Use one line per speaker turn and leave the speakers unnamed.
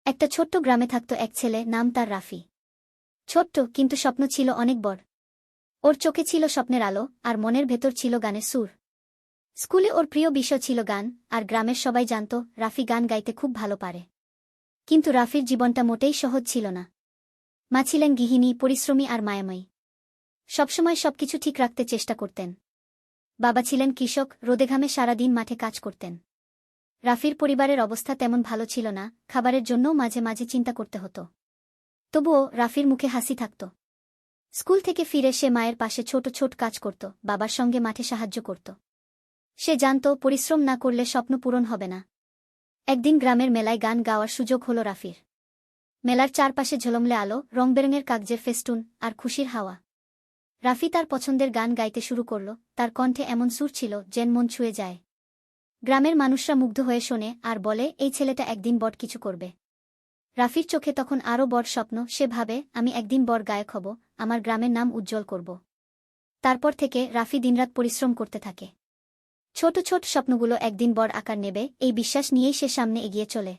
একটা ছোট্ট গ্রামে থাকত এক ছেলে, নাম তার রাফি। ছোট্ট, কিন্তু স্বপ্ন ছিল অনেক বড়। ওর চোখে ছিল স্বপ্নের আলো, আর মনের ভেতর ছিল গানের সুর। স্কুলে ওর প্রিয় বিষয় ছিল গান, আর গ্রামের সবাই জানত রাফি গান গাইতে খুব ভালো পারে। কিন্তু রাফির জীবনটা মোটেই সহজ ছিল না। মা ছিলেন গৃহিণী, পরিশ্রমী আর মায়াময়ী। সবসময় সবকিছু ঠিক রাখতে চেষ্টা করতেন। বাবা ছিলেন কৃষক, রোদেঘামে সারাদিন মাঠে কাজ করতেন। রাফির পরিবারের অবস্থা তেমন ভালো ছিল না, খাবারের জন্যও মাঝে মাঝে চিন্তা করতে হতো। তবুও রাফির মুখে হাসি থাকত। স্কুল থেকে ফিরে সে মায়ের পাশে ছোট ছোট কাজ করত, বাবার সঙ্গে মাঠে সাহায্য করত। সে জানত পরিশ্রম না করলে স্বপ্ন পূরণ হবে না। একদিন গ্রামের মেলায় গান গাওয়ার সুযোগ হল রাফির। মেলার চারপাশে ঝলমলে আলো, রংবেরঙের কাগজের ফেস্টুন আর খুশির হাওয়া। রাফি তার পছন্দের গান গাইতে শুরু করল, তার কণ্ঠে এমন সুর ছিল যেন মন ছুঁয়ে যায়। গ্রামের মানুষরা মুগ্ধ হয়ে শোনে আর বলে, এই ছেলেটা একদিন বড় কিছু করবে। রাফির চোখে তখন আরও বড় স্বপ্ন। সে ভাবে, আমি একদিন বড় গায়ক হব, আমার গ্রামের নাম উজ্জ্বল করব। তারপর থেকে রাফি দিনরাত পরিশ্রম করতে থাকে। ছোট ছোট স্বপ্নগুলো একদিন বড় আকার নেবে, এই বিশ্বাস নিয়েই সে সামনে এগিয়ে চলে।